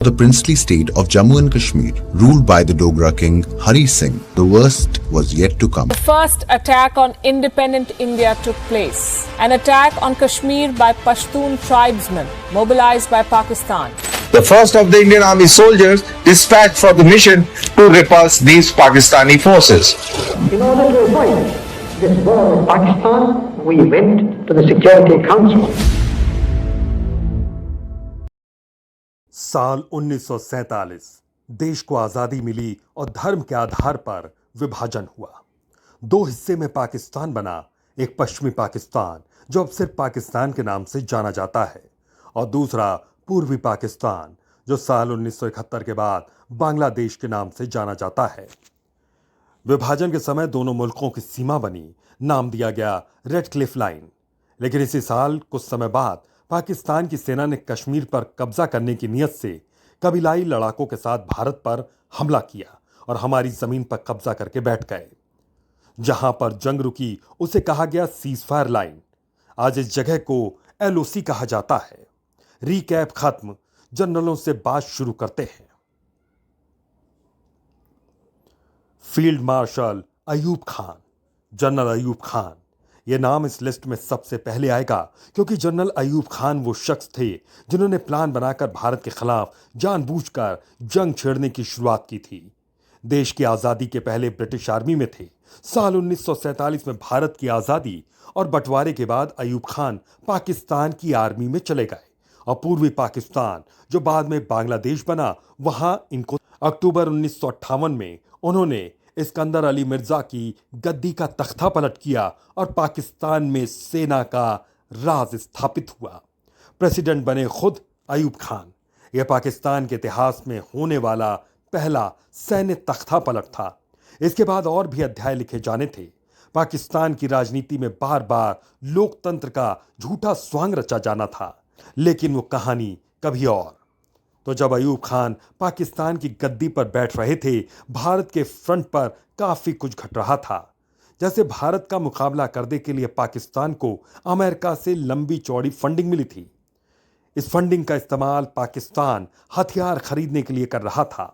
The princely state of Jammu and Kashmir, ruled by the Dogra king Hari Singh, the worst was yet to come. The first attack on independent India took place. An attack on Kashmir by Pashtun tribesmen mobilized by Pakistan. The first of the Indian Army soldiers dispatched for the mission to repulse these Pakistani forces. In order to avoid this war with Pakistan, we went to the Security Council. साल 1947 देश को आजादी मिली और धर्म के आधार पर विभाजन हुआ। दो हिस्से में पाकिस्तान बना, एक पश्चिमी पाकिस्तान जो अब सिर्फ पाकिस्तान के नाम से जाना जाता है, और दूसरा पूर्वी पाकिस्तान जो साल 1971 के बाद बांग्लादेश के नाम से जाना जाता है। विभाजन के समय दोनों मुल्कों की सीमा बनी, नाम दिया गया रेड क्लिफ लाइन। लेकिन इसी साल कुछ समय बाद पाकिस्तान की सेना ने कश्मीर पर कब्जा करने की नीयत से कबीलाई लड़ाकों के साथ भारत पर हमला किया और हमारी जमीन पर कब्जा करके बैठ गए। जहां पर जंग रुकी उसे कहा गया सीज फायर लाइन। आज इस जगह को LOC कहा जाता है। रीकैप खत्म, जनरलों से बात शुरू करते हैं। Field marshal Ayub Khan, general Ayub Khan, यह नाम इस लिस्ट में सबसे पहले आएगा क्योंकि जनरल अयूब खान वो शख्स थे जिन्होंने प्लान बनाकर भारत के खिलाफ जानबूझकर जंग छेड़ने की शुरुआत की थी। देश की आजादी के पहले ब्रिटिश आर्मी में थे। साल 1947 में भारत की आजादी और बंटवारे के बाद अयूब खान पाकिस्तान की आर्मी में चले गए और पूर्वी पाकिस्तान जो बाद में बांग्लादेश बना, वहां इनको अक्टूबर 1958 में उन्होंने इस्कंदर अली मिर्जा की गद्दी का तख्ता पलट किया और पाकिस्तान में सेना का राज स्थापित हुआ। प्रेसिडेंट बने खुद अयूब खान। यह पाकिस्तान के इतिहास में होने वाला पहला सैन्य तख्ता पलट था। इसके बाद और भी अध्याय लिखे जाने थे। पाकिस्तान की राजनीति में बार बार लोकतंत्र का झूठा स्वांग रचा जाना था, लेकिन वो कहानी कभी और। तो जब अयूब खान पाकिस्तान की गद्दी पर बैठ रहे थे, भारत के फ्रंट पर काफी कुछ घट रहा था। जैसे भारत का मुकाबला करने के लिए पाकिस्तान को अमेरिका से लंबी चौड़ी फंडिंग मिली थी। इस फंडिंग का इस्तेमाल पाकिस्तान हथियार खरीदने के लिए कर रहा था।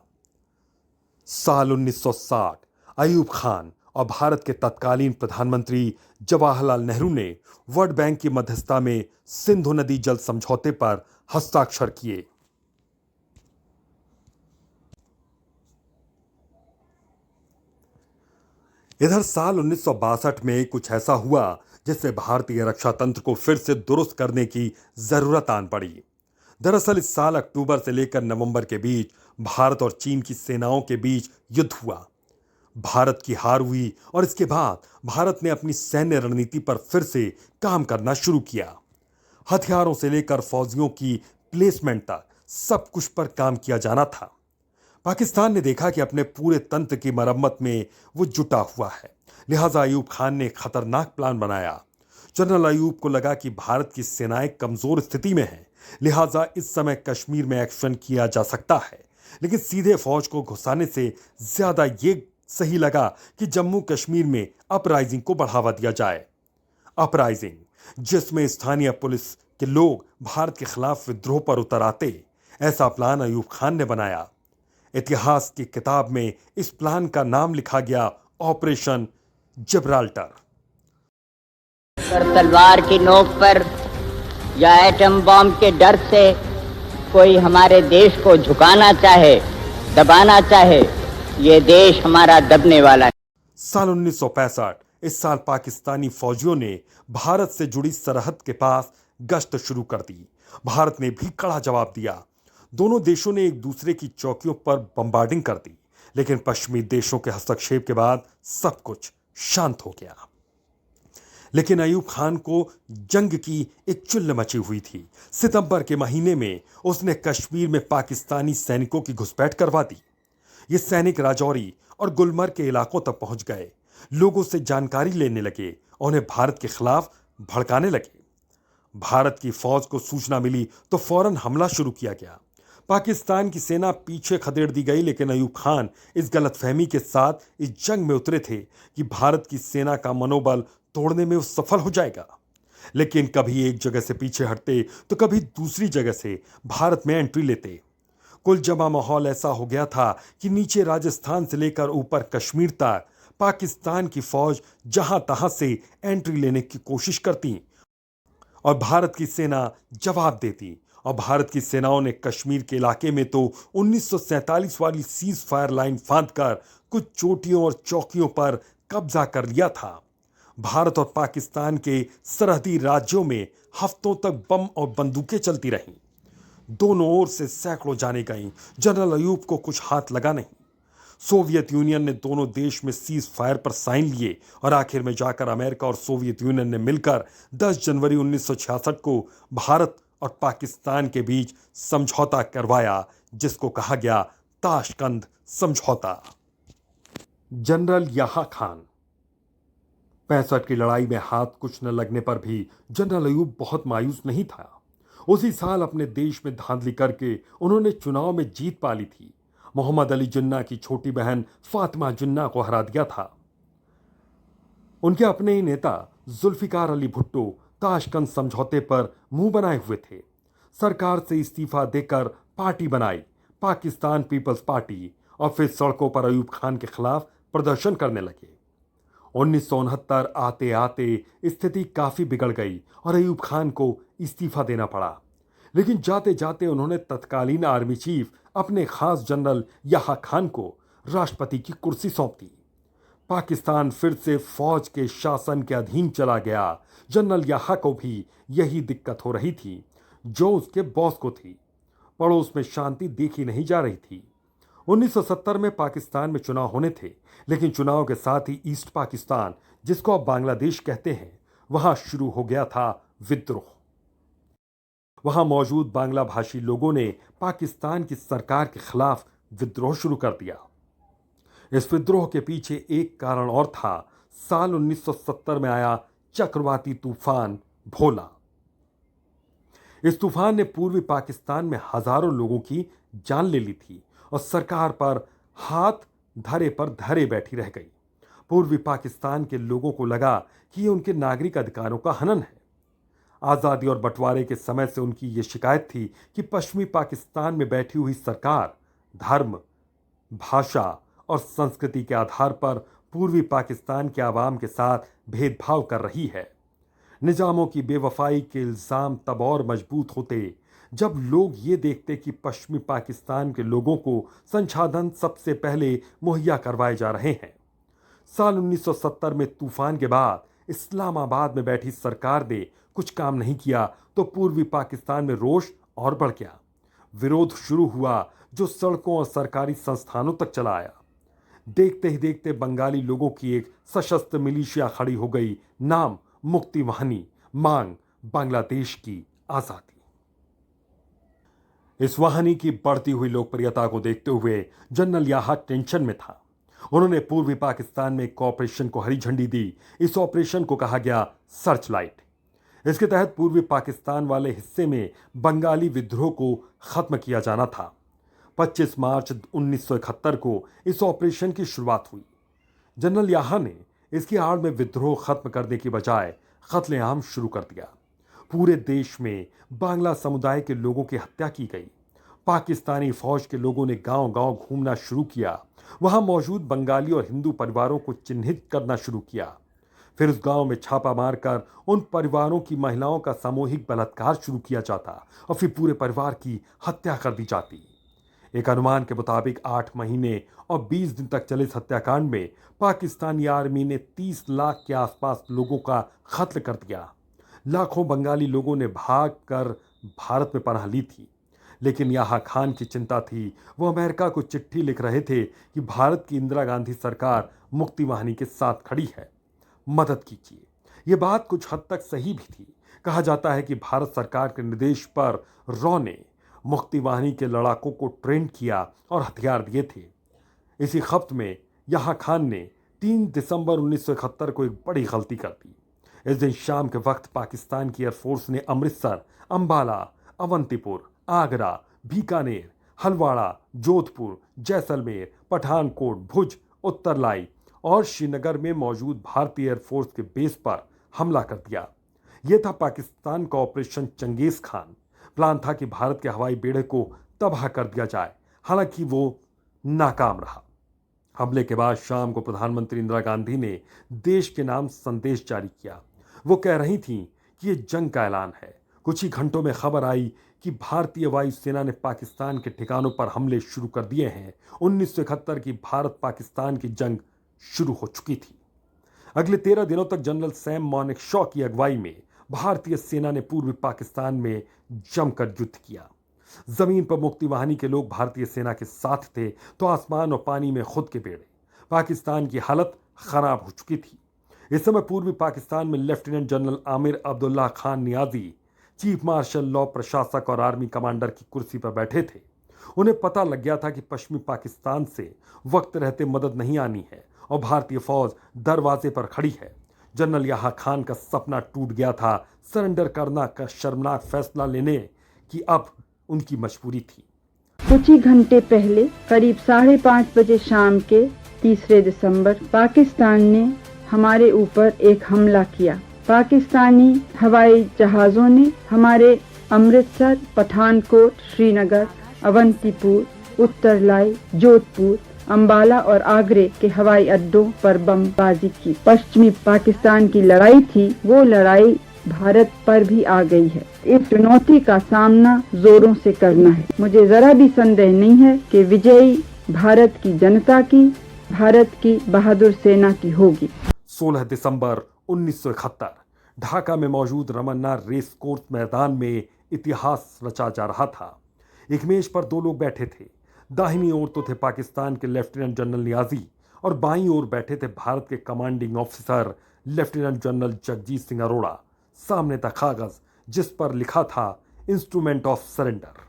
साल 1960 अयूब खान और भारत के तत्कालीन प्रधानमंत्री जवाहरलाल नेहरू ने वर्ल्ड बैंक की मध्यस्थता में सिंधु नदी जल समझौते पर हस्ताक्षर किए। इधर साल 1962 में कुछ ऐसा हुआ जिससे भारतीय रक्षा तंत्र को फिर से दुरुस्त करने की जरूरत आन पड़ी। दरअसल इस साल अक्टूबर से लेकर नवंबर के बीच भारत और चीन की सेनाओं के बीच युद्ध हुआ। भारत की हार हुई और इसके बाद भारत ने अपनी सैन्य रणनीति पर फिर से काम करना शुरू किया। हथियारों से लेकर फौजियों की प्लेसमेंट तक सब कुछ पर काम किया जाना था। पाकिस्तान ने देखा कि अपने पूरे तंत्र की मरम्मत में वो जुटा हुआ है, लिहाजा अयूब खान ने खतरनाक प्लान बनाया। जनरल अयूब को लगा कि भारत की सेनाएं कमजोर स्थिति में हैं, लिहाजा इस समय कश्मीर में एक्शन किया जा सकता है, लेकिन सीधे फौज को घुसाने से ज्यादा ये सही लगा कि जम्मू कश्मीर में अपराइजिंग को बढ़ावा दिया जाए। अपराइजिंग जिसमें स्थानीय पुलिस के लोग भारत के खिलाफ विद्रोह पर उतर आते, ऐसा प्लान अयूब खान ने बनाया। इतिहास की किताब में इस प्लान का नाम लिखा गया ऑपरेशन जिब्राल्टर। तलवार की नोक पर या एटम बम के डर से कोई हमारे देश को झुकाना चाहे, दबाना चाहे, ये देश हमारा दबने वाला है। साल 1965 इस साल पाकिस्तानी फौजियों ने भारत से जुड़ी सरहद के पास गश्त शुरू कर दी। भारत ने भी कड़ा जवाब दिया। दोनों देशों ने एक दूसरे की चौकियों पर बम्बार्डिंग कर दी, लेकिन पश्चिमी देशों के हस्तक्षेप के बाद सब कुछ शांत हो गया। लेकिन अयूब खान को जंग की एक चुल्ल मची हुई थी। सितंबर के महीने में उसने कश्मीर में पाकिस्तानी सैनिकों की घुसपैठ करवा दी। ये सैनिक राजौरी और गुलमर्ग के इलाकों तक पहुंच गए, लोगों से जानकारी लेने लगे और उन्हें भारत के खिलाफ भड़काने लगे। भारत की फौज को सूचना मिली तो फौरन हमला शुरू किया गया। पाकिस्तान की सेना पीछे खदेड़ दी गई, लेकिन अयूब खान इस गलतफहमी के साथ इस जंग में उतरे थे कि भारत की सेना का मनोबल तोड़ने में वो सफल हो जाएगा। लेकिन कभी एक जगह से पीछे हटते तो कभी दूसरी जगह से भारत में एंट्री लेते। कुल जमा माहौल ऐसा हो गया था कि नीचे राजस्थान से लेकर ऊपर कश्मीर तक पाकिस्तान की फौज जहां तहां से एंट्री लेने की कोशिश करती और भारत की सेना जवाब देती। और भारत की सेनाओं ने कश्मीर के इलाके में तो 1947 वाली सीज फायर लाइन फांदकर कुछ चोटियों और चौकियों पर कब्जा कर लिया था। भारत और पाकिस्तान के सरहदी राज्यों में हफ्तों तक बम और बंदूकें चलती रहीं। दोनों ओर से सैकड़ों जाने गईं। जनरल अयूब को कुछ हाथ लगा नहीं। सोवियत यूनियन ने दोनों देश में सीज फायर पर साइन लिए और आखिर में जाकर अमेरिका और सोवियत यूनियन ने मिलकर 10 जनवरी 1966 को भारत और पाकिस्तान के बीच समझौता करवाया, जिसको कहा गया ताशकंद समझौता। जनरल याह्या खान 65 की लड़ाई में हाथ कुछ न लगने पर भी जनरल अयूब बहुत मायूस नहीं था। उसी साल अपने देश में धांधली करके उन्होंने चुनाव में जीत पा ली थी। मोहम्मद अली जिन्ना की छोटी बहन फातिमा जिन्ना को हरा दिया था। उनके अपने ही नेता जुल्फिकार अली भुट्टो ताशकंद समझौते पर मुंह बनाए हुए थे। सरकार से इस्तीफा देकर पार्टी बनाई, पाकिस्तान पीपल्स पार्टी, और फिर सड़कों पर अयूब खान के खिलाफ प्रदर्शन करने लगे। 1969 आते आते स्थिति काफी बिगड़ गई और अयूब खान को इस्तीफा देना पड़ा। लेकिन जाते जाते उन्होंने तत्कालीन आर्मी चीफ अपने खास जनरल याह्या खान को राष्ट्रपति की कुर्सी सौंप दी। पाकिस्तान फिर से फौज के शासन के अधीन चला गया। जनरल याह्या को भी यही दिक्कत हो रही थी जो उसके बॉस को थी। पड़ोस में शांति देखी नहीं जा रही थी। 1970 में पाकिस्तान में चुनाव होने थे, लेकिन चुनाव के साथ ही ईस्ट पाकिस्तान, जिसको अब बांग्लादेश कहते हैं, वहां शुरू हो गया था विद्रोह। वहां मौजूद बांग्ला भाषी लोगों ने पाकिस्तान की सरकार के खिलाफ विद्रोह शुरू कर दिया। इस विद्रोह के पीछे एक कारण और था। साल 1970 में आया चक्रवाती तूफान भोला। इस तूफान ने पूर्वी पाकिस्तान में हजारों लोगों की जान ले ली थी और सरकार पर हाथ धरे पर धरे बैठी रह गई। पूर्वी पाकिस्तान के लोगों को लगा कि ये उनके नागरिक अधिकारों का हनन है। आज़ादी और बंटवारे के समय से उनकी ये शिकायत थी कि पश्चिमी पाकिस्तान में बैठी हुई सरकार धर्म, भाषा और संस्कृति के आधार पर पूर्वी पाकिस्तान के आवाम के साथ भेदभाव कर रही है। निजामों की बेवफाई के इल्ज़ाम तब और मजबूत होते जब लोग ये देखते कि पश्चिमी पाकिस्तान के लोगों को संसाधन सबसे पहले मुहैया करवाए जा रहे हैं। साल 1970 में तूफान के बाद इस्लामाबाद में बैठी सरकार ने कुछ काम नहीं किया तो पूर्वी पाकिस्तान में रोष और बढ़ गया। विरोध शुरू हुआ जो सड़कों और सरकारी संस्थानों तक चला आया। देखते ही देखते बंगाली लोगों की एक सशस्त्र मिलिशिया खड़ी हो गई। नाम मुक्ति वाहिनी, मांग बांग्लादेश की आजादी। इस वाहिनी की बढ़ती हुई लोकप्रियता को देखते हुए जनरल याह्या टेंशन में था। उन्होंने पूर्वी पाकिस्तान में एक ऑपरेशन को हरी झंडी दी। इस ऑपरेशन को कहा गया सर्च लाइट। इसके तहत पूर्वी पाकिस्तान वाले हिस्से में बंगाली विद्रोह को खत्म किया जाना था। 25 मार्च 1971 को इस ऑपरेशन की शुरुआत हुई। जनरल याह्या ने इसकी आड़ में विद्रोह खत्म करने की बजाय कत्लेआम शुरू कर दिया। पूरे देश में बांग्ला समुदाय के लोगों की हत्या की गई। पाकिस्तानी फौज के लोगों ने गांव-गांव घूमना शुरू किया। वहां मौजूद बंगाली और हिंदू परिवारों को चिन्हित करना शुरू किया। फिर उस गांव में छापा मारकर उन परिवारों की महिलाओं का सामूहिक बलात्कार शुरू किया जाता और फिर पूरे परिवार की हत्या कर दी जाती। एक अनुमान के मुताबिक 8 महीने और 20 दिन तक चले इस हत्याकांड में पाकिस्तानी आर्मी ने 30 लाख के आसपास लोगों का कत्ल कर दिया। लाखों बंगाली लोगों ने भाग कर भारत में पनाह ली थी। लेकिन याह्या खान की चिंता थी। वो अमेरिका को चिट्ठी लिख रहे थे कि भारत की इंदिरा गांधी सरकार मुक्ति वाहिनी के साथ खड़ी है, मदद कीजिए। ये बात कुछ हद तक सही भी थी। कहा जाता है कि भारत सरकार के निर्देश पर रॉ ने मुक्ति वाहिनी के लड़ाकों को ट्रेन किया और हथियार दिए थे। इसी खप्त में याह्या खान ने 3 दिसंबर 1971 को एक बड़ी गलती कर दी। इस दिन शाम के वक्त पाकिस्तान की एयरफोर्स ने अमृतसर, अंबाला, अवंतीपुर, आगरा, बीकानेर, हलवाड़ा, जोधपुर, जैसलमेर, पठानकोट, भुज, उत्तरलाई और श्रीनगर में मौजूद भारतीय एयरफोर्स के बेस पर हमला कर दिया। यह था पाकिस्तान का ऑपरेशन चंगेज खान। प्लान था कि भारत के हवाई बेड़े को तबाह कर दिया जाए हालांकि वो नाकाम रहा। हमले के बाद शाम को प्रधानमंत्री इंदिरा गांधी ने देश के नाम संदेश जारी किया। वो कह रही थीं कि ये जंग का ऐलान है। कुछ ही घंटों में खबर आई कि भारतीय वायुसेना ने पाकिस्तान के ठिकानों पर हमले शुरू कर दिए हैं। 1971 की भारत पाकिस्तान की जंग शुरू हो चुकी थी। अगले 13 दिनों तक जनरल सैम मानेकशॉ की अगुवाई में भारतीय सेना ने पूर्वी पाकिस्तान में जमकर युद्ध किया। जमीन पर मुक्ति वाहिनी के लोग भारतीय सेना के साथ थे तो आसमान और पानी में खुद के बेड़े। पाकिस्तान की हालत खराब हो चुकी थी। इस समय पूर्वी पाकिस्तान में lieutenant general Amir Abdullah Khan Niazi chief martial law प्रशासक और आर्मी कमांडर की कुर्सी पर बैठे थे। उन्हें पता लग गया था कि पश्चिमी पाकिस्तान से वक्त रहते मदद नहीं आनी है और भारतीय फौज दरवाजे पर खड़ी है। जनरल याह्या खान का सपना टूट गया था। सरेंडर करना का शर्मनाक फैसला लेने की अब उनकी मजबूरी थी। कुछ ही घंटे पहले करीब 5:30 बजे शाम के 3 दिसंबर पाकिस्तान ने हमारे ऊपर एक हमला किया। पाकिस्तानी हवाई जहाजों ने हमारे अमृतसर, पठानकोट, श्रीनगर, अवंतीपुर, उत्तरलाई, जोधपुर, अंबाला और आगरे के हवाई अड्डों पर बमबाजी की। पश्चिमी पाकिस्तान की लड़ाई थी, वो लड़ाई भारत पर भी आ गई है। इस चुनौती का सामना जोरों से करना है। मुझे जरा भी संदेह नहीं है कि विजयी भारत की जनता की, भारत की बहादुर सेना की होगी। 16 दिसंबर 1971 ढाका में मौजूद रमन्ना रेस कोर्स मैदान में इतिहास रचा जा रहा था। एक मेज पर दो लोग बैठे थे। दाहिनी ओर तो थे पाकिस्तान के लेफ्टिनेंट जनरल नियाजी और बाईं ओर बैठे थे भारत के commanding officer lieutenant general Jagjit Singh Arora. सामने था कागज जिस पर लिखा था इंस्ट्रूमेंट ऑफ सरेंडर।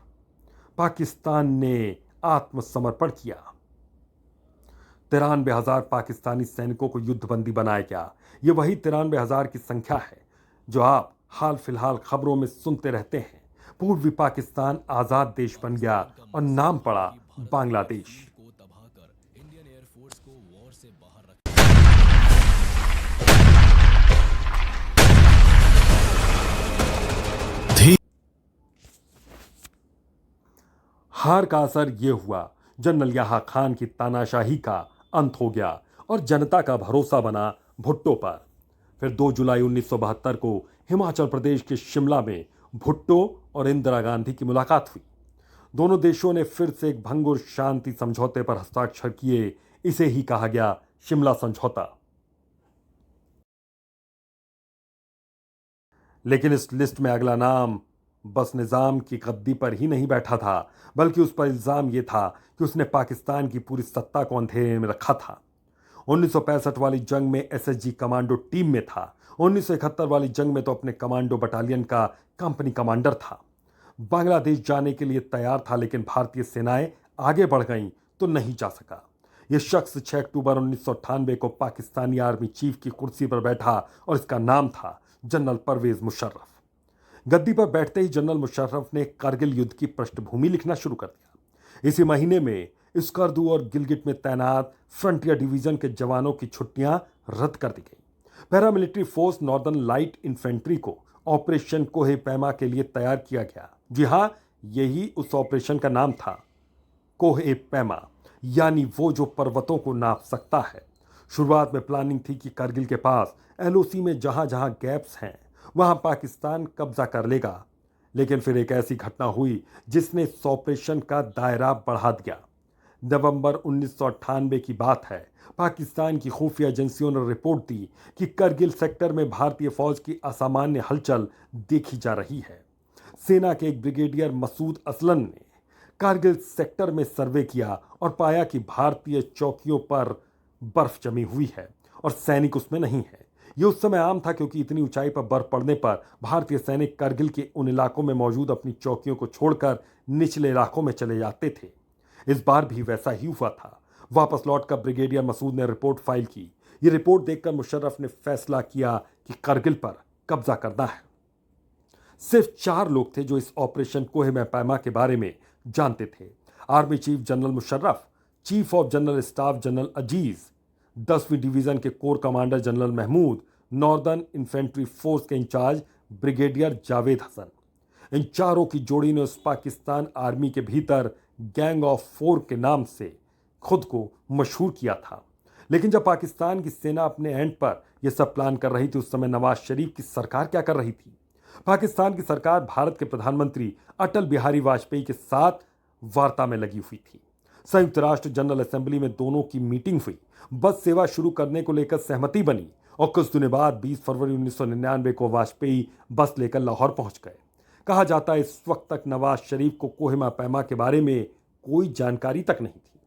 पाकिस्तान ने आत्मसमर्पण किया। 93,000 पाकिस्तानी सैनिकों को युद्धबंदी बनाया गया। ये वही 93,000 की संख्या है जो आप हाल फिलहाल खबरों में सुनते रहते हैं। पूर्वी पाकिस्तान आजाद देश बन गया और नाम पड़ा बांग्लादेश। हार का असर यह हुआ, जनरल याह्या खान की तानाशाही का अंत हो गया और जनता का भरोसा बना भुट्टो पर। फिर 2 जुलाई 1972 को हिमाचल प्रदेश के शिमला में भुट्टो और इंदिरा गांधी की मुलाकात हुई। दोनों देशों ने फिर से एक भंगुर शांति समझौते पर हस्ताक्षर किए। इसे ही कहा गया शिमला समझौता। लेकिन इस लिस्ट में अगला नाम बस निजाम की गद्दी पर ही नहीं बैठा था, बल्कि उस पर इल्जाम यह था कि उसने पाकिस्तान की पूरी सत्ता को अंधेरे में रखा था। 1965 वाली जंग में एसएसजी कमांडो टीम में था। 1971 वाली जंग में तो अपने कमांडो बटालियन का कंपनी कमांडर था। बांग्लादेश जाने के लिए तैयार था, लेकिन भारतीय सेनाएं आगे बढ़ गईं तो नहीं जा सका। यह शख्स 6 अक्टूबर 1998 को पाकिस्तानी आर्मी चीफ की कुर्सी पर बैठा और इसका नाम था जनरल परवेज मुशर्रफ। गद्दी पर बैठते ही जनरल मुशर्रफ ने कारगिल युद्ध की पृष्ठभूमि लिखना शुरू कर दिया। इसी महीने में स्कर्दू और गिलगिट में तैनात फ्रंटियर डिवीजन के जवानों की छुट्टियां रद्द कर दी गई। Paramilitary force northern light infantry को ऑपरेशन कोहे पैमा के लिए तैयार किया गया। जी हाँ, यही उस ऑपरेशन का नाम था, कोहे पैमा, यानी वो जो पर्वतों को नाप सकता है। शुरुआत में प्लानिंग थी कि कारगिल के पास एलओसी में जहां जहां गैप्स हैं वहां पाकिस्तान कब्जा कर लेगा। लेकिन फिर एक ऐसी घटना हुई जिसने इस ऑपरेशन का दायरा बढ़ा दिया। नवंबर 1998 की बात है। पाकिस्तान की खुफिया एजेंसियों ने रिपोर्ट दी कि करगिल सेक्टर में भारतीय फौज की असामान्य हलचल देखी जा रही है। सेना के एक ब्रिगेडियर मसूद असलन ने कारगिल सेक्टर में सर्वे किया और पाया कि भारतीय चौकियों पर बर्फ जमी हुई है और सैनिक उसमें नहीं है। यह उस समय आम था, क्योंकि इतनी ऊंचाई पर बर्फ पड़ने पर भारतीय सैनिक कारगिल के उन इलाकों में मौजूद अपनी चौकियों को छोड़कर निचले इलाकों में चले जाते थे। इस बार भी वैसा ही हुआ था। वापस लौटकर ब्रिगेडियर मसूद ने रिपोर्ट फाइल की। यह रिपोर्ट देखकर मुशर्रफ ने फैसला किया कि कारगिल पर कब्जा करना है। सिर्फ 4 लोग थे जो इस ऑपरेशन कोहे पैमा के बारे में जानते थे। Army chief general Musharraf, chief of general staff general Aziz, 10वीं डिवीजन के corps commander general Mahmood, northern infantry force के इंचार्ज ब्रिगेडियर जावेद हसन। इन चारों की जोड़ी ने उस पाकिस्तान आर्मी के भीतर गैंग ऑफ 4 के नाम से खुद को मशहूर किया था। लेकिन जब पाकिस्तान की सेना अपने एंड पर यह सब प्लान कर रही थी, उस समय नवाज शरीफ की सरकार क्या कर रही थी? पाकिस्तान की सरकार भारत के प्रधानमंत्री अटल बिहारी वाजपेयी के साथ वार्ता में लगी हुई थी। संयुक्त राष्ट्र जनरल असेंबली में दोनों की मीटिंग हुई, बस सेवा शुरू करने को लेकर सहमति बनी और कुछ दिनों बाद 20 फरवरी 1999 को वाजपेयी बस लेकर लाहौर पहुंच गए। कहा जाता है इस वक्त तक नवाज शरीफ को कोहिमा पैमा के बारे में कोई जानकारी तक नहीं थी।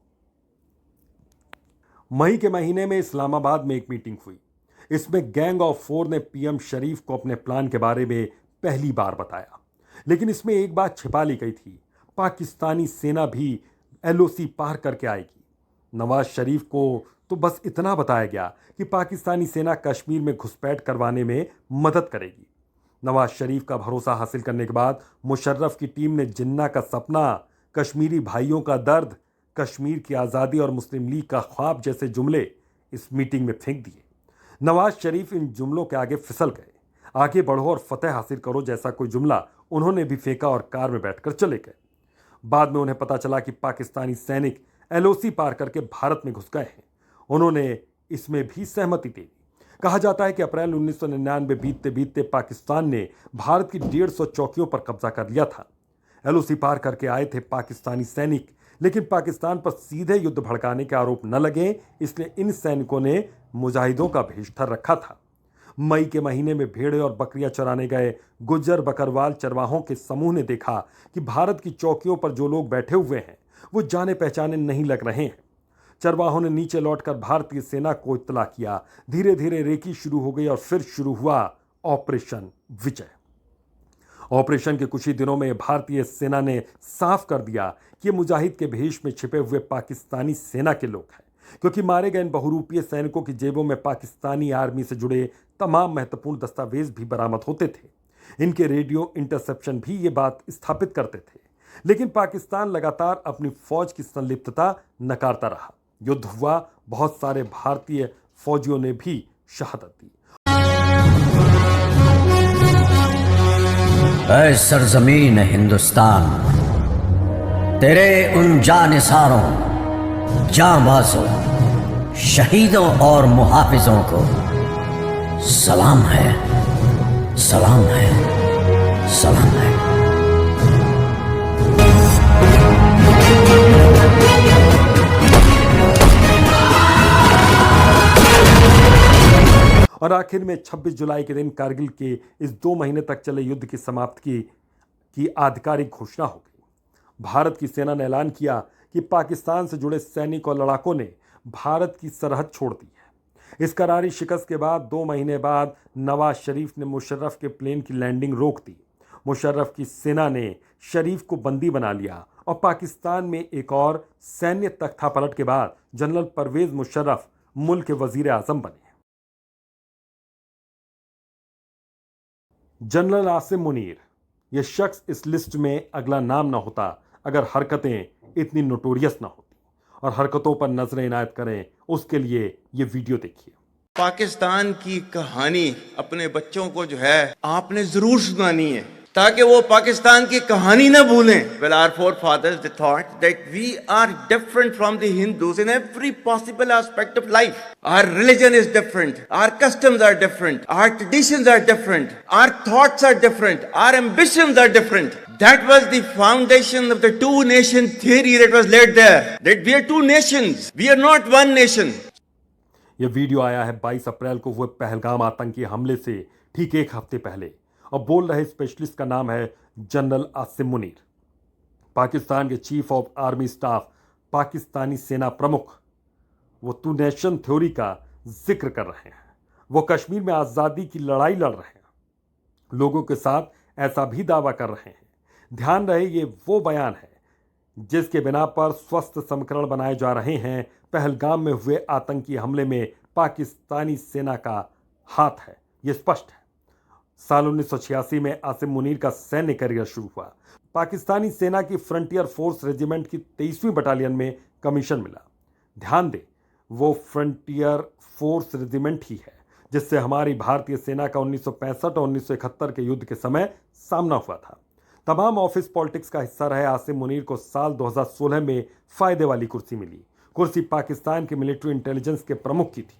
मई के महीने में इस्लामाबाद में एक मीटिंग हुई। इसमें गैंग ऑफ 4 ने पीएम शरीफ को अपने प्लान के बारे में पहली बार बताया, लेकिन इसमें एक बात छिपा ली गई थी, पाकिस्तानी सेना भी एलओसी पार करके आएगी। नवाज शरीफ को तो बस इतना बताया गया कि पाकिस्तानी सेना कश्मीर में घुसपैठ करवाने में मदद करेगी। नवाज शरीफ का भरोसा हासिल करने के बाद मुशर्रफ की टीम ने जिन्ना का सपना, कश्मीरी भाइयों का दर्द, कश्मीर की आज़ादी और मुस्लिम लीग का ख्वाब जैसे जुमले इस मीटिंग में फेंक दिए। नवाज शरीफ इन जुमलों के आगे फिसल गए। आगे बढ़ो और फतेह हासिल करो जैसा कोई जुमला उन्होंने भी फेंका और कार में बैठकर चले गए। बाद में उन्हें पता चला कि पाकिस्तानी सैनिक एलओसी पार करके भारत में घुस गए हैं। उन्होंने इसमें भी सहमति दे दी। कहा जाता है कि अप्रैल 1999 बीतते बीतते पाकिस्तान ने भारत की 150 चौकियों पर कब्जा कर लिया था। एलओसी पार करके आए थे पाकिस्तानी सैनिक, लेकिन पाकिस्तान पर सीधे युद्ध भड़काने के आरोप न लगे, इसलिए इन सैनिकों ने मुजाहिदों का भेषधर रखा था। मई के महीने में भेड़े और बकरियां चराने गए गुज्जर बकरवाल चरवाहों के समूह ने देखा कि भारत की चौकियों पर जो लोग बैठे हुए हैं वो जाने पहचाने नहीं लग रहे हैं। चरवाहों ने नीचे लौटकर भारतीय सेना को इत्तला किया। धीरे धीरे रेकी शुरू हो गई और फिर शुरू हुआ ऑपरेशन विजय। ऑपरेशन के कुछ ही दिनों में भारतीय सेना ने साफ कर दिया कि ये मुजाहिद के भेष में छिपे हुए पाकिस्तानी सेना के लोग हैं, क्योंकि मारे गए इन बहुरूपीय सैनिकों की जेबों में पाकिस्तानी आर्मी से जुड़े तमाम महत्वपूर्ण दस्तावेज भी बरामद होते थे। इनके रेडियो इंटरसेप्शन भी ये बात स्थापित करते थे। लेकिन पाकिस्तान लगातार अपनी फौज की संलिप्तता नकारता रहा। युद्ध हुआ, बहुत सारे भारतीय फौजियों ने भी शहादत दी। ऐ सरजमीन हिंदुस्तान, तेरे उन जानिसारों, जांबाजों, शहीदों और मुहाफिजों को सलाम है, सलाम है, सलाम है। और आखिर में 26 जुलाई के दिन कारगिल के इस 2 महीने तक चले युद्ध की समाप्ति की आधिकारिक घोषणा हो गई। भारत की सेना ने ऐलान किया कि पाकिस्तान से जुड़े सैनिक और लड़ाकों ने भारत की सरहद छोड़ दी है। इस करारी शिकस्त के बाद 2 महीने बाद नवाज शरीफ ने मुशर्रफ के प्लेन की लैंडिंग रोक दी। मुशर्रफ की सेना ने शरीफ को बंदी बना लिया और पाकिस्तान में एक और सैन्य तख्तापलट के बाद जनरल परवेज मुशर्रफ मुल्क के वजीर आजम बने। जनरल आसिम मुनीर, यह शख्स इस लिस्ट में अगला नाम ना होता अगर हरकतें इतनी नोटोरियस ना होती। और हरकतों पर नजरें इनायत करें, उसके लिए ये वीडियो देखिए। पाकिस्तान की कहानी अपने बच्चों को जो है आपने जरूर सुनानी है, ताकि वो पाकिस्तान की कहानी ना भूलें। Well, our forefathers they thought that we are different from the Hindus in every possible aspect of life. Our religion is different, our customs are different, our traditions are different, our thoughts are different, our ambitions are different. That was the foundation of the two nation theory that was laid there. That we are two nations, we are not one nation. यह video आया है 22 अप्रैल को हुए पहलगाम आतंकी हमले से ठीक एक हफ्ते पहले और बोल रहे स्पेशलिस्ट का नाम है जनरल आसिम मुनीर। पाकिस्तान के chief of army staff, Pakistani सेना प्रमुख, वो टू नेशन थ्योरी का जिक्र कर रहे हैं। वो कश्मीर में आज़ादी की लड़ाई लड़ रहे हैं, लोगों के साथ ऐसा भी दावा कर रहे हैं। ध्यान रहे, ये वो बयान है जिसके बिना पर स्वस्थ समीकरण बनाए जा रहे हैं। पहलगाम में हुए आतंकी हमले में पाकिस्तानी सेना का हाथ है, ये स्पष्ट है। साल 1986 में आसिम मुनीर का सैन्य करियर शुरू हुआ। पाकिस्तानी सेना की फ्रंटियर फोर्स रेजिमेंट की 23वीं बटालियन में कमीशन मिला। ध्यान दें, वो फ्रंटियर फोर्स रेजिमेंट ही है जिससे हमारी भारतीय सेना का 1965 और 1971 के युद्ध के समय सामना हुआ था। तमाम ऑफिस पॉलिटिक्स का हिस्सा रहे आसिम मुनीर को साल 2016 में फायदे वाली कुर्सी मिली। कुर्सी पाकिस्तान के मिलिट्री इंटेलिजेंस के प्रमुख की थी।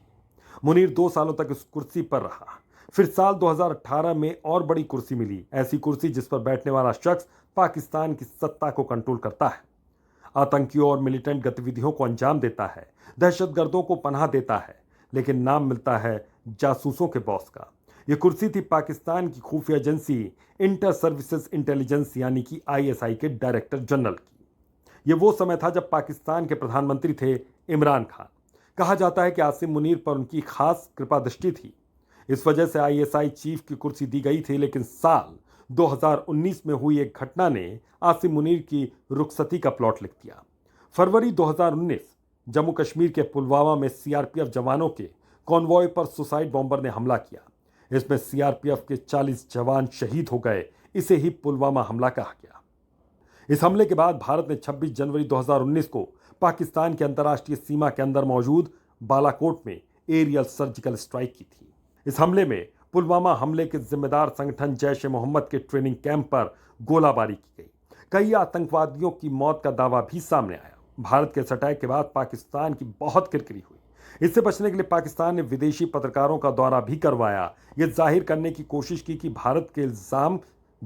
मुनीर 2 सालों तक इस कुर्सी पर रहा। फिर साल 2018 में और बड़ी कुर्सी मिली, ऐसी कुर्सी जिस पर बैठने वाला शख्स पाकिस्तान की सत्ता को कंट्रोल करता है, आतंकियों और मिलिटेंट गतिविधियों को अंजाम देता है, दहशतगर्दों को पनाह देता है, लेकिन नाम मिलता है जासूसों के बॉस का। यह कुर्सी थी पाकिस्तान की खुफिया एजेंसी इंटर सर्विसेज इंटेलिजेंस यानी कि ISI के डायरेक्टर जनरल की। यह वो समय था जब पाकिस्तान के प्रधानमंत्री थे इमरान खान। कहा जाता है कि आसिम मुनीर पर उनकी खास कृपा दृष्टि थी, इस वजह से ISI चीफ की कुर्सी दी गई थी। लेकिन साल 2019 में हुई एक घटना ने आसिम मुनीर की रुखसती का प्लॉट लिख दिया। फरवरी 2019 जम्मू कश्मीर के पुलवामा में CRPF जवानों के कॉन्वॉय पर सुसाइड बॉम्बर ने हमला किया। इसमें CRPF के 40 जवान शहीद हो गए। इसे ही पुलवामा हमला कहा गया। इस हमले के बाद भारत ने 26 जनवरी 2019 को पाकिस्तान की अंतर्राष्ट्रीय सीमा के अंदर मौजूद बालाकोट में एरियल सर्जिकल स्ट्राइक की थी। इस हमले में पुलवामा हमले के जिम्मेदार संगठन जैश ए मोहम्मद के ट्रेनिंग कैंप पर गोलाबारी की गई। कई आतंकवादियों की मौत का दावा भी सामने आया। भारत के इस अटैक के बाद पाकिस्तान की बहुत किरकिरी हुई। इससे बचने के लिए पाकिस्तान ने विदेशी पत्रकारों का दौरा भी करवाया। यह जाहिर करने की कोशिश की कि भारत के इल्जाम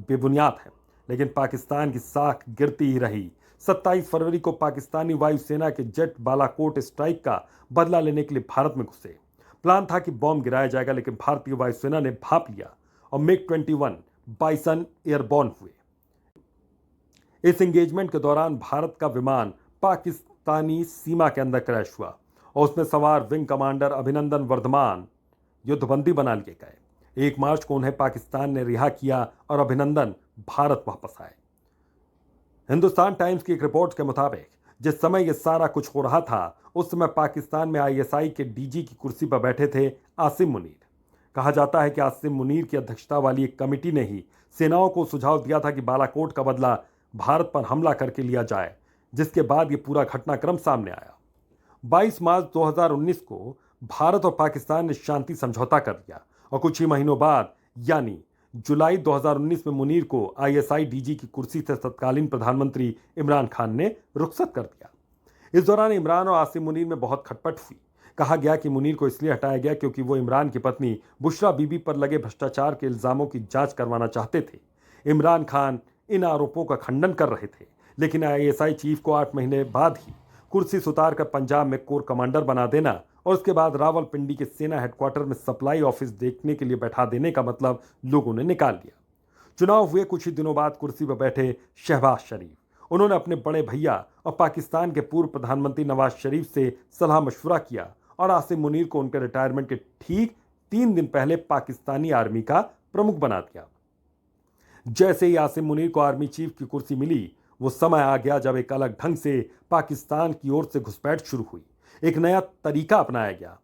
बेबुनियाद हैं, लेकिन पाकिस्तान की साख गिरती ही रही। 27 फरवरी को पाकिस्तानी वायुसेना के जेट बालाकोट स्ट्राइक का बदला लेने के लिए भारत में घुसे। प्लान था कि बॉम्ब गिराया जाएगा, लेकिन भारतीय वायुसेना ने भांप लिया और MiG-21 बाइसन एयरबॉर्न हुए। इस एंगेजमेंट के दौरान भारत का विमान पाकिस्तानी सीमा के अंदर क्रैश हुआ और उसमें सवार विंग कमांडर अभिनंदन वर्धमान युद्धबंदी बना लिए गए। 1 मार्च को उन्हें पाकिस्तान ने रिहा किया और अभिनंदन भारत वापस आए। हिंदुस्तान टाइम्स की एक रिपोर्ट के मुताबिक जिस समय यह सारा कुछ हो रहा था, उस समय पाकिस्तान में ISI के DG की कुर्सी पर बैठे थे आसिम मुनीर। कहा जाता है कि आसिम मुनीर की अध्यक्षता वाली एक कमेटी ने ही सेनाओं को सुझाव दिया था कि बालाकोट का बदला भारत पर हमला करके लिया जाए, जिसके बाद यह पूरा घटनाक्रम सामने आया। 22 मार्च 2019 को भारत और पाकिस्तान ने शांति समझौता कर लिया और कुछ ही महीनों बाद यानी जुलाई 2019 में मुनीर को ISI DG की कुर्सी से तत्कालीन प्रधानमंत्री इमरान खान ने रुखसत कर दिया। इस दौरान इमरान और आसिम मुनीर में बहुत खटपट हुई। कहा गया कि मुनीर को इसलिए हटाया गया क्योंकि वो इमरान की पत्नी बुशरा बीबी पर लगे भ्रष्टाचार के इल्जामों की जांच करवाना चाहते थे। इमरान खान इन आरोपों का खंडन कर रहे थे, लेकिन ISI चीफ को 8 महीने बाद ही कुर्सी से उतारकर पंजाब में कोर कमांडर बना देना और उसके बाद रावलपिंडी के सेना हेडक्वार्टर में सप्लाई ऑफिस देखने के लिए बैठा देने का मतलब लोगों ने निकाल लिया। चुनाव हुए कुछ ही दिनों बाद कुर्सी पर बैठे शहबाज शरीफ। उन्होंने अपने बड़े भैया और पाकिस्तान के पूर्व प्रधानमंत्री नवाज शरीफ से सलाह मशवरा किया और आसिम मुनीर को उनके रिटायरमेंट के ठीक 3 दिन पहले पाकिस्तानी आर्मी का प्रमुख बना दिया। जैसे ही आसिम मुनीर को आर्मी चीफ की कुर्सी मिली, वो समय आ गया जब एक अलग ढंग से पाकिस्तान की ओर से घुसपैठ शुरू हुई। एक नया तरीका अपनाया गया।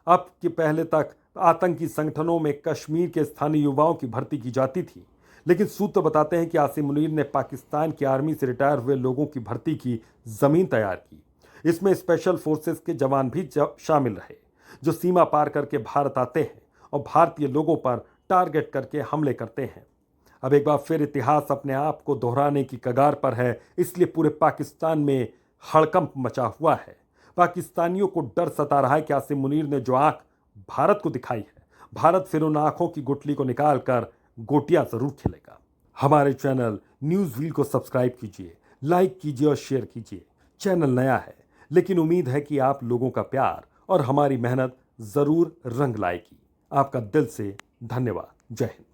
अब कि पहले तक आतंकी संगठनों में कश्मीर के स्थानीय युवाओं की भर्ती की जाती थी, लेकिन सूत्र बताते हैं कि आसिम मुनीर ने पाकिस्तान की आर्मी से रिटायर हुए लोगों की भर्ती की जमीन तैयार की। इसमें स्पेशल फोर्सेस के जवान भी शामिल रहे, जो सीमा पार करके भारत आते हैं और भारतीय लोगों पर टारगेट करके हमले करते हैं। अब एक बार फिर इतिहास अपने आप को दोहराने की कगार पर है, इसलिए पूरे पाकिस्तान में हड़कंप मचा हुआ है। पाकिस्तानियों को डर सता रहा है कि आसिम मुनीर ने जो आंख भारत को दिखाई है, भारत फिर उन आंखों की गुठली को निकाल कर गोटियां जरूर खेलेगा। हमारे चैनल न्यूज़ व्हील को सब्सक्राइब कीजिए, लाइक कीजिए और शेयर कीजिए। चैनल नया है, लेकिन उम्मीद है कि आप लोगों का प्यार और हमारी मेहनत जरूर रंग लाएगी। आपका दिल से धन्यवाद। जय हिंद।